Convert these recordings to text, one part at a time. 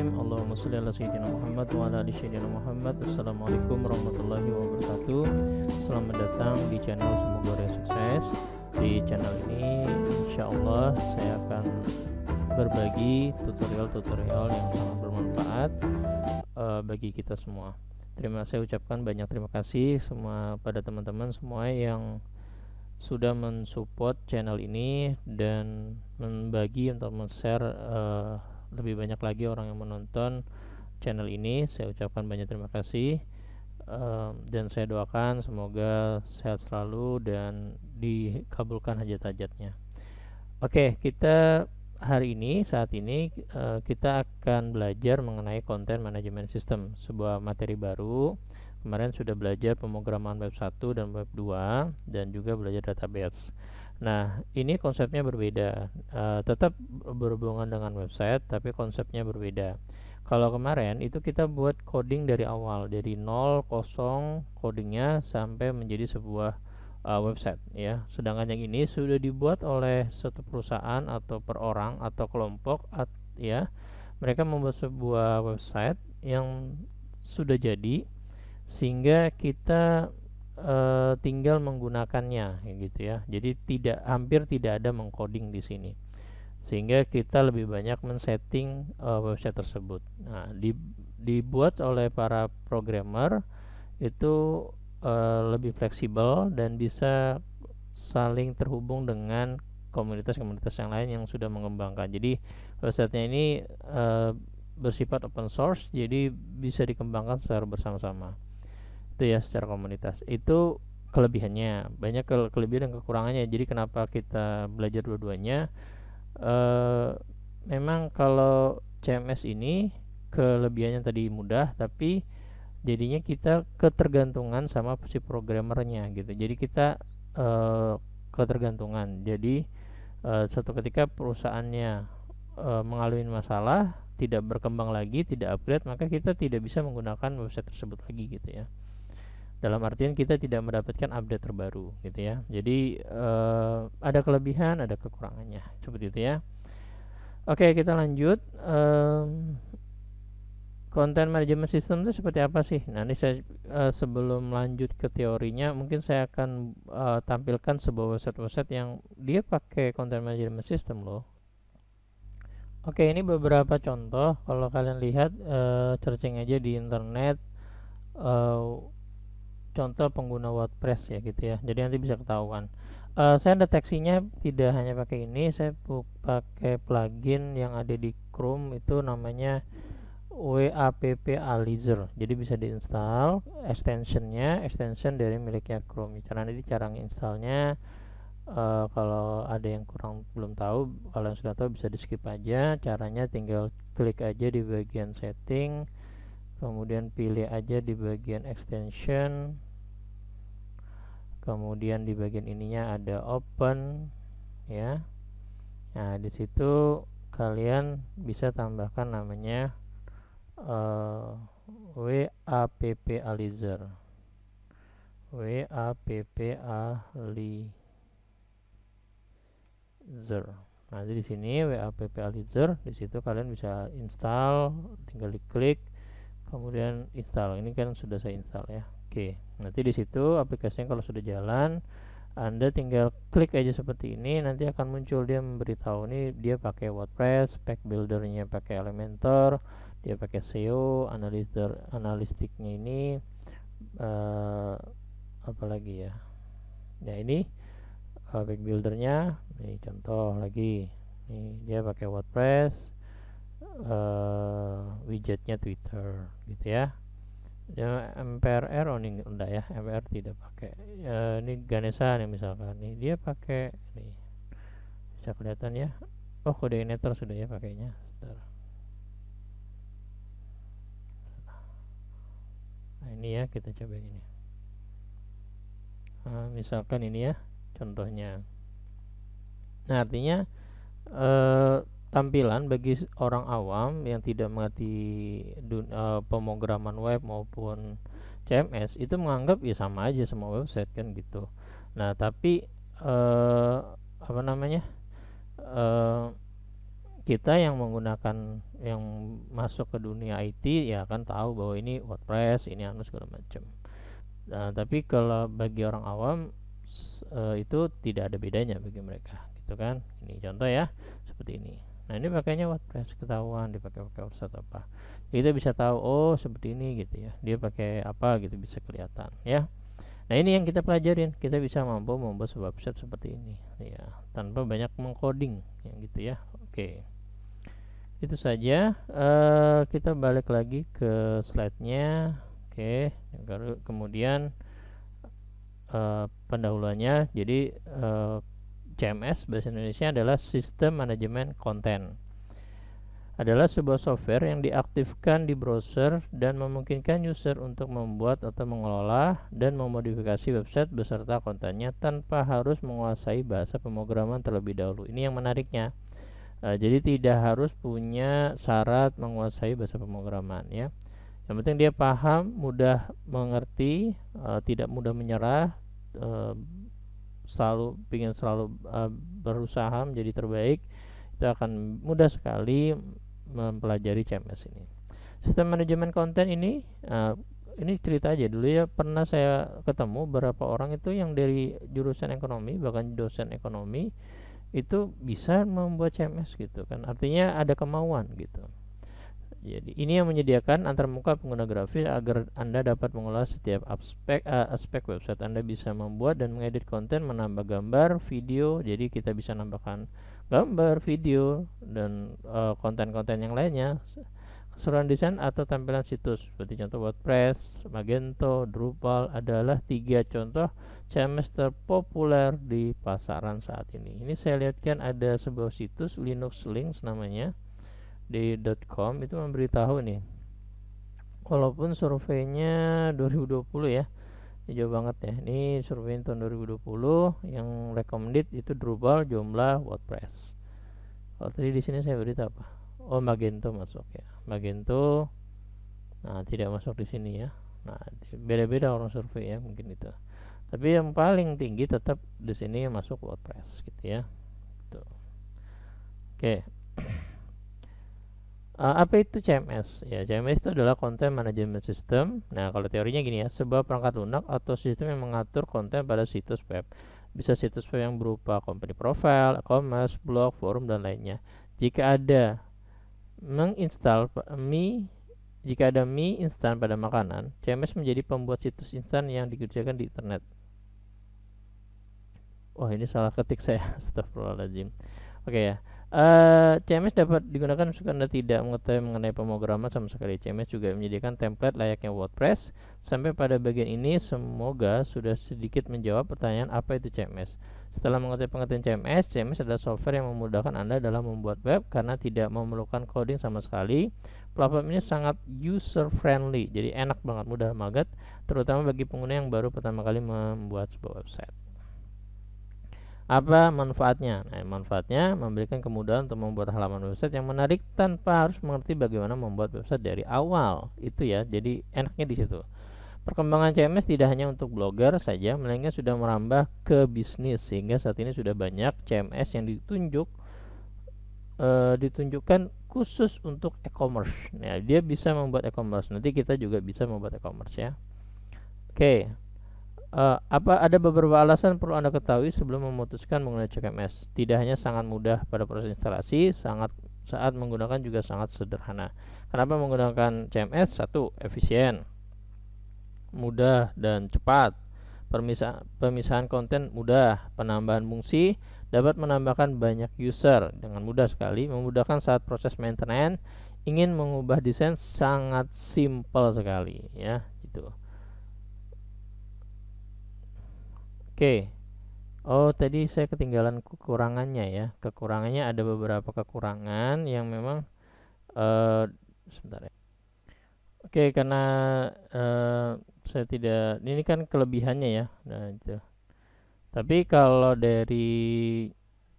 Bismillahirrahmanirrahim. Allahumma sholli ala sayyidina Muhammad wa ala ali sayyidina Muhammad. Assalamualaikum warahmatullahi wabarakatuh. Selamat datang di channel Semoga Area Sukses. Di channel ini insyaallah saya akan berbagi tutorial-tutorial yang sangat bermanfaat bagi kita semua. Saya ucapkan banyak terima kasih semua pada teman-teman semua yang sudah mensupport channel ini dan membagi untuk men-share lebih banyak lagi orang yang menonton channel ini. Saya ucapkan banyak terima kasih dan saya doakan semoga sehat selalu dan dikabulkan hajat-hajatnya. Oke, kita saat ini kita akan belajar mengenai Content Management System, sebuah materi baru. Kemarin sudah belajar pemrograman web 1 dan web 2 dan juga belajar database. Nah, ini konsepnya berbeda. Tetap berhubungan dengan website, tapi konsepnya berbeda. Kalau kemarin itu kita buat coding dari awal, dari 0, 0 codingnya sampai menjadi sebuah website ya. Sedangkan yang ini sudah dibuat oleh suatu perusahaan atau per orang atau kelompok ya. Mereka membuat sebuah website yang sudah jadi sehingga kita tinggal menggunakannya gitu ya. Jadi hampir tidak ada mengcoding di sini. Sehingga kita lebih banyak men-setting website tersebut. Nah, dibuat oleh para programmer itu lebih fleksibel dan bisa saling terhubung dengan komunitas-komunitas yang lain yang sudah mengembangkan. Jadi websitenya ini bersifat open source, jadi bisa dikembangkan secara bersama-sama. Itu ya, secara komunitas. Itu kelebihannya. Banyak kelebihan dan kekurangannya. Jadi kenapa kita belajar dua-duanya? Memang kalau CMS ini kelebihannya tadi mudah, tapi jadinya kita ketergantungan sama si programmernya gitu. Jadi kita ketergantungan. Jadi suatu ketika perusahaannya mengalami masalah, tidak berkembang lagi, tidak upgrade, maka kita tidak bisa menggunakan website tersebut lagi gitu ya. Dalam artian kita tidak mendapatkan update terbaru gitu ya. Jadi ada kelebihan, ada kekurangannya, seperti itu ya. Oke, kita lanjut. Content Management System itu seperti apa sih? Nah, ini saya sebelum lanjut ke teorinya, mungkin saya akan tampilkan sebuah website yang dia pakai Content Management System loh. Oke, ini beberapa contoh. Kalau kalian lihat, searching aja di internet contoh pengguna WordPress ya gitu ya. Jadi nanti bisa ketahuan. Saya deteksinya tidak hanya pakai ini, saya pakai plugin yang ada di Chrome, itu namanya WAPP-Alizer. Jadi bisa diinstal extension dari miliknya Chrome. Cara installnya kalau ada yang belum tahu, kalau yang sudah tahu bisa di skip aja. Caranya tinggal klik aja di bagian setting, kemudian pilih aja di bagian extension, kemudian di bagian ininya ada open ya. Nah, di situ kalian bisa tambahkan namanya WAPP-Alizer. Nah, di sini WAPP-Alizer, di situ kalian bisa install, tinggal diklik kemudian install. Ini kan sudah saya install ya. Oke, nanti di situ aplikasinya kalau sudah jalan, Anda tinggal klik aja seperti ini, nanti akan muncul, dia memberitahu nih dia pakai WordPress, spec buildernya pakai Elementor, dia pakai SEO, analistiknya ini apa lagi ya? Ya ini spec buildernya, nih contoh lagi. Nih dia pakai WordPress, widgetnya Twitter gitu ya. MPRR ini enggak ya, MPR tidak pakai. Ini Ganesha nih misalkan, nih dia pakai, nih bisa kelihatan ya. Oh, coordinator sudah ya pakainya. Nah, ini ya, kita coba ini. Misalkan ini ya contohnya. Nah, artinya tampilan bagi orang awam yang tidak mengerti pemrograman web maupun CMS itu menganggap ya sama aja semua website kan gitu. Nah, tapi kita yang menggunakan, yang masuk ke dunia IT ya kan tahu bahwa ini WordPress, ini anu segala macam. Nah, tapi kalau bagi orang awam itu tidak ada bedanya bagi mereka, gitu kan. Ini contoh ya, seperti ini. Nah, ini pakainya WordPress, ketahuan dipakai WordPress apa. Kita bisa tahu oh seperti ini gitu ya. Dia pakai apa gitu bisa kelihatan ya. Nah, ini yang kita pelajarin. Kita bisa mampu membuat sebuah website seperti ini ya, tanpa banyak mengcoding yang gitu ya. Oke. Itu saja. Kita balik lagi ke slide-nya. Oke, kemudian pendahuluannya. Jadi CMS bahasa Indonesia adalah Sistem Manajemen Konten. Adalah sebuah software yang diaktifkan di browser dan memungkinkan user untuk membuat atau mengelola dan memodifikasi website beserta kontennya tanpa harus menguasai bahasa pemrograman terlebih dahulu. Ini yang menariknya. Jadi tidak harus punya syarat menguasai bahasa pemrograman ya. Yang penting dia paham, mudah mengerti, tidak mudah menyerah, selalu berusaha menjadi terbaik. Itu akan mudah sekali mempelajari CMS ini. Sistem manajemen konten ini cerita aja dulu ya. Pernah saya ketemu beberapa orang itu yang dari jurusan ekonomi, bahkan dosen ekonomi itu bisa membuat CMS gitu kan. Artinya ada kemauan gitu. Jadi ini yang menyediakan antarmuka pengguna grafis agar Anda dapat mengolah setiap aspek website. Anda bisa membuat dan mengedit konten, menambah gambar, video. Jadi kita bisa nambahkan gambar, video, dan konten-konten yang lainnya. Keseluruhan desain atau tampilan situs seperti contoh WordPress, Magento, Drupal adalah 3 contoh CMS terpopuler di pasaran saat ini. Ini saya lihatkan ada sebuah situs Linux Links namanya di .com, itu memberitahu nih, walaupun surveinya 2020 ya, jauh banget ya. Ini survei tahun 2020 yang recommended itu Drupal, Joomla, WordPress. Kalau tadi di sini saya berita apa? Oh, Magento masuk ya. Magento, nah tidak masuk di sini ya. Nah, beda-beda orang survei ya, mungkin itu. Tapi yang paling tinggi tetap di sini masuk WordPress gitu ya. Tuh. Oke. Apa itu CMS? Ya, CMS itu adalah Content Management System. Nah, kalau teorinya gini ya, sebuah perangkat lunak atau sistem yang mengatur konten pada situs web. Bisa situs web yang berupa company profile, e-commerce, blog, forum, dan lainnya. Jika ada mie instan pada makanan, CMS menjadi pembuat situs instan yang dikerjakan di internet. Wah, ini salah ketik saya. Astagfirullahaladzim. Oke ya. CMS dapat digunakan jika Anda tidak mengetahui mengenai pemrograman sama sekali. CMS juga menyediakan template layaknya WordPress. Sampai pada bagian ini semoga sudah sedikit menjawab pertanyaan apa itu CMS. Setelah mengetahui pengertian CMS adalah software yang memudahkan Anda dalam membuat web karena tidak memerlukan coding sama sekali. Platform ini sangat user friendly, jadi enak banget, mudah banget, terutama bagi pengguna yang baru pertama kali membuat sebuah website. Apa manfaatnya? Nah, manfaatnya memberikan kemudahan untuk membuat halaman website yang menarik tanpa harus mengerti bagaimana membuat website dari awal. Itu ya, jadi enaknya di situ. Perkembangan CMS tidak hanya untuk blogger saja, melainkan sudah merambah ke bisnis sehingga saat ini sudah banyak CMS yang ditunjukkan khusus untuk e-commerce. Nah, dia bisa membuat e-commerce. Nanti kita juga bisa membuat e-commerce ya. Oke. Ada beberapa alasan perlu Anda ketahui sebelum memutuskan menggunakan CMS. Tidak hanya sangat mudah pada proses instalasi, saat menggunakan juga sangat sederhana. Kenapa menggunakan CMS? 1. Efisien, mudah dan cepat. Pemisahan konten mudah. Penambahan fungsi dapat menambahkan banyak user dengan mudah sekali. Memudahkan saat proses maintenance. Ingin mengubah desain sangat simpel sekali ya, gitu. Oke. Oh, tadi saya ketinggalan kekurangannya ya. Kekurangannya ada beberapa kekurangan yang memang sebentar ya. Oke, karena saya tidak, ini kan kelebihannya ya. Nah, itu. Tapi kalau dari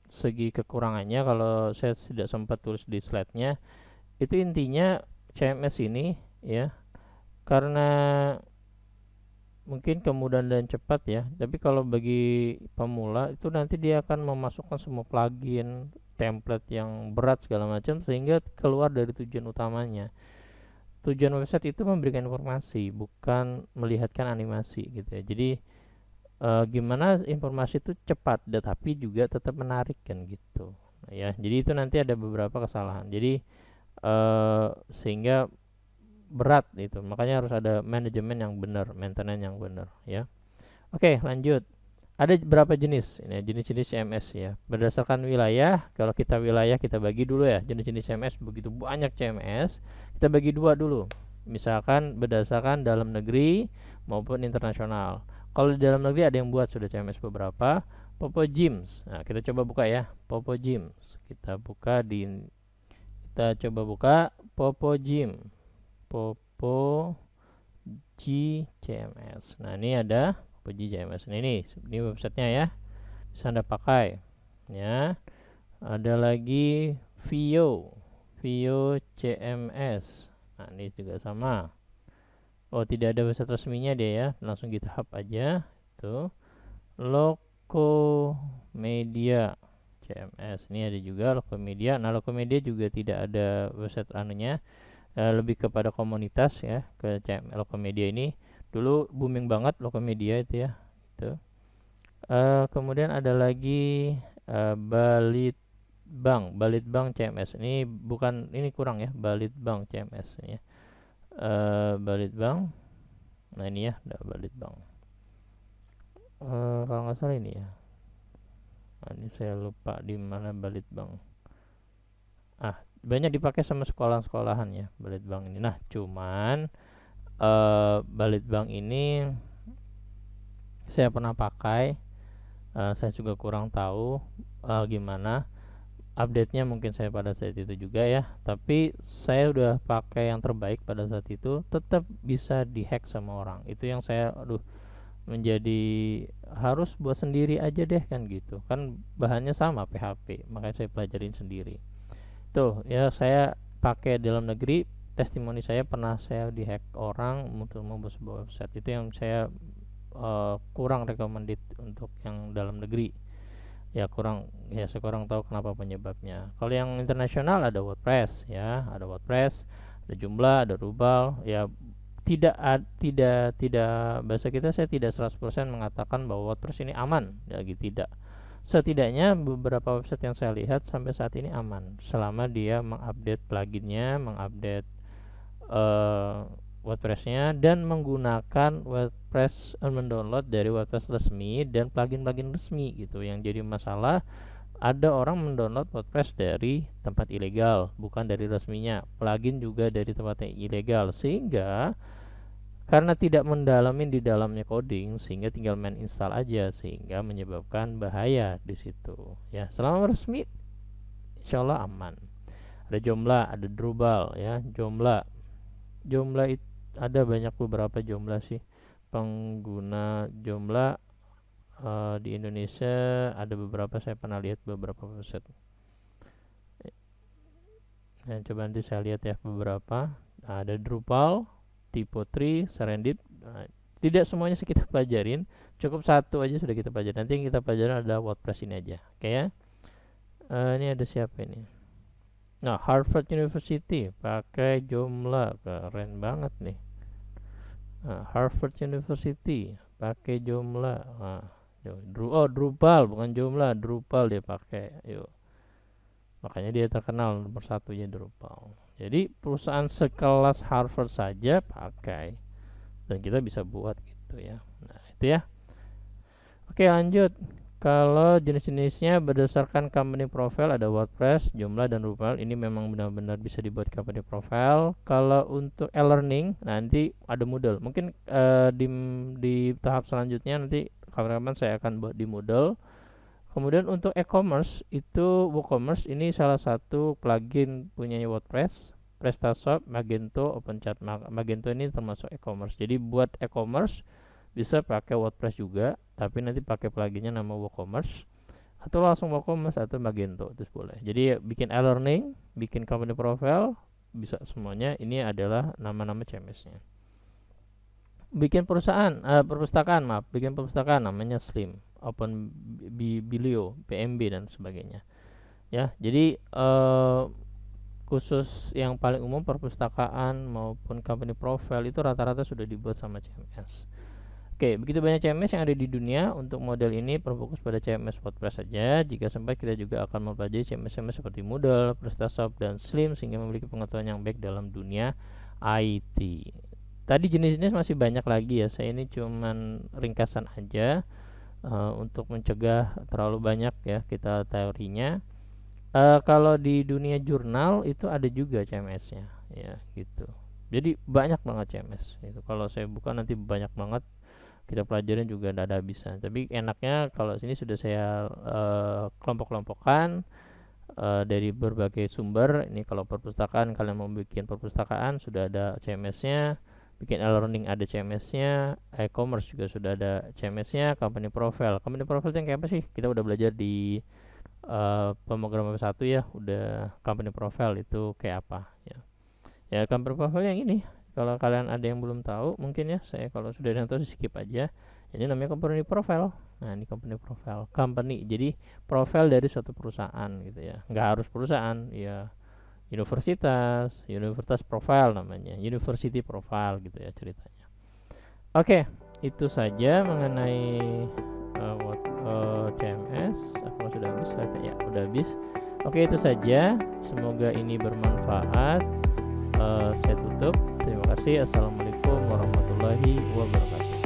segi kekurangannya, kalau saya tidak sempat tulis di slide-nya, itu intinya CMS ini ya, karena mungkin kemudahan dan cepat ya. Tapi kalau bagi pemula itu nanti dia akan memasukkan semua plugin, template yang berat segala macam sehingga keluar dari tujuan utamanya. Tujuan website itu memberikan informasi, bukan melihatkan animasi gitu ya. Jadi gimana informasi itu cepat tetapi juga tetap menarik kan gitu. Nah, ya, jadi itu nanti ada beberapa kesalahan. Jadi sehingga berat itu. Makanya harus ada manajemen yang benar, maintenance yang benar ya. Oke, lanjut. Ada berapa jenis? Ini jenis-jenis CMS ya. Berdasarkan wilayah, kalau kita wilayah kita bagi dulu ya. Jenis-jenis CMS begitu banyak CMS, kita bagi dua dulu. Misalkan berdasarkan dalam negeri maupun internasional. Kalau di dalam negeri ada yang buat sudah CMS beberapa. Popo Gyms. Nah, kita coba buka ya. Popo Gyms. Kita coba buka Popo Gym. Popo G CMS. Nah, ini ada Popo G CMS. Nah, ini websitenya ya. Bisa Anda pakai. Ya. Ada lagi Vio CMS. Nah, ini juga sama. Oh, tidak ada website resminya dia ya. Langsung GitHub aja. Itu. Lokomedia CMS. Ini ada juga Lokomedia. Nah, Lokomedia juga tidak ada website anunya. Lebih kepada komunitas ya, ke Lokomedia ini dulu booming banget Lokomedia itu ya itu. Kemudian ada lagi Balitbank CMS. Ini bukan, ini kurang ya, Balitbank CMS ini ya. Balitbank. Nah, ini ya, ada Balitbank. Kalau nggak salah ini ya. Nah, ini saya lupa di mana Balitbank. Banyak dipakai sama sekolah-sekolahan ya Balitbank ini. Nah, cuman Balitbank ini saya pernah pakai, saya juga kurang tahu gimana update-nya. Mungkin saya pada saat itu juga ya, tapi saya udah pakai yang terbaik pada saat itu, tetap bisa dihack sama orang. Itu yang saya menjadi harus buat sendiri aja deh kan gitu. Kan bahannya sama PHP, makanya saya pelajarin sendiri. Tuh ya, saya pakai dalam negeri, testimoni saya pernah saya dihack orang untuk membuat sebuah website. Itu yang saya kurang recommended untuk yang dalam negeri ya. Saya kurang tahu kenapa penyebabnya. Kalau yang internasional ada WordPress ya, ada Joomla, ada Drupal ya. Tidak bahasa kita, saya tidak 100% mengatakan bahwa WordPress ini aman ya gitu, tidak. Setidaknya beberapa website yang saya lihat sampai saat ini aman selama dia mengupdate pluginnya, mengupdate WordPress-nya, dan menggunakan WordPress, mendownload dari WordPress resmi dan plugin-plugin resmi gitu. Yang jadi masalah, ada orang mendownload WordPress dari tempat ilegal, bukan dari resminya. Plugin juga dari tempat yang ilegal, sehingga karena tidak mendalami di dalamnya coding, sehingga tinggal main install aja, sehingga menyebabkan bahaya di situ ya. Selama resmi insyaallah aman. Ada Joomla, ada Drupal ya. Joomla itu ada banyak, beberapa Joomla sih pengguna Joomla di Indonesia. Ada beberapa, saya pernah lihat beberapa website. Nah, coba nanti saya lihat ya beberapa. Ada Drupal, Typo3, Serendip. Nah, tidak semuanya sih kita pelajarin, cukup satu aja sudah kita pelajari. Nanti yang kita pelajarin adalah WordPress ini aja. Oke ya. Ini ada siapa ini? Nah, Harvard University pakai Joomla, keren banget nih. Nah, Harvard University pakai Joomla. Nah, Drupal bukan Joomla, Drupal dia pakai. Yuk. Makanya dia terkenal nomor satunya Drupal. Jadi perusahaan sekelas Harvard saja pakai, dan kita bisa buat gitu ya. Nah, itu ya. Oke, lanjut. Kalau jenis-jenisnya berdasarkan company profile, ada WordPress, Joomla, dan Drupal. Ini memang benar-benar bisa dibuat company profile. Kalau untuk e-learning nanti ada Moodle. Mungkin di tahap selanjutnya nanti kapan-kapan saya akan buat di Moodle. Kemudian untuk e-commerce itu WooCommerce, ini salah satu plugin punyanya WordPress, PrestaShop, Magento, OpenChat. Magento ini termasuk e-commerce. Jadi buat e-commerce bisa pakai WordPress juga, tapi nanti pakai pluginnya nama WooCommerce, atau langsung WooCommerce atau Magento itu boleh. Jadi bikin e-learning, bikin company profile, bisa semuanya. Ini adalah nama-nama CMS-nya. bikin perusahaan perpustakaan, maaf, bikin perpustakaan namanya Slim, Open Biblio, PMB dan sebagainya. Ya, jadi khusus yang paling umum perpustakaan maupun company profile itu rata-rata sudah dibuat sama CMS. Oke, begitu banyak CMS yang ada di dunia. Untuk model ini berfokus pada CMS WordPress saja. Jika sempat kita juga akan mempelajari CMS seperti Moodle, PrestaShop, dan Slim sehingga memiliki pengetahuan yang baik dalam dunia IT. Tadi jenis-jenis masih banyak lagi ya. Saya ini cuman ringkasan aja untuk mencegah terlalu banyak ya kita teorinya. Kalau di dunia jurnal itu ada juga CMS-nya ya gitu. Jadi banyak banget CMS itu. Kalau saya buka nanti banyak banget kita pelajarin juga tidak ada habisnya. Tapi enaknya kalau sini sudah saya kelompok-kelompokkan dari berbagai sumber. Ini kalau perpustakaan, kalian mau bikin perpustakaan sudah ada CMS-nya. Bikin e-learning ada CMS-nya, e-commerce juga sudah ada CMS-nya, company profile. Company profile itu yang kayak apa sih? Kita udah belajar di pemrograman 1 ya, udah company profile itu kayak apa ya. Ya, company profile yang ini. Kalau kalian ada yang belum tahu, mungkin ya, saya kalau sudah ada yang tahu skip aja. Ini namanya company profile. Nah, ini company profile. Company, jadi profile dari suatu perusahaan gitu ya. Nggak harus perusahaan, ya universitas profile namanya, university profile gitu ya ceritanya. Oke, itu saja mengenai CMS. Apa sudah habis? Ya, udah habis. Oke, itu saja. Semoga ini bermanfaat. Saya tutup. Terima kasih. Assalamualaikum warahmatullahi wabarakatuh.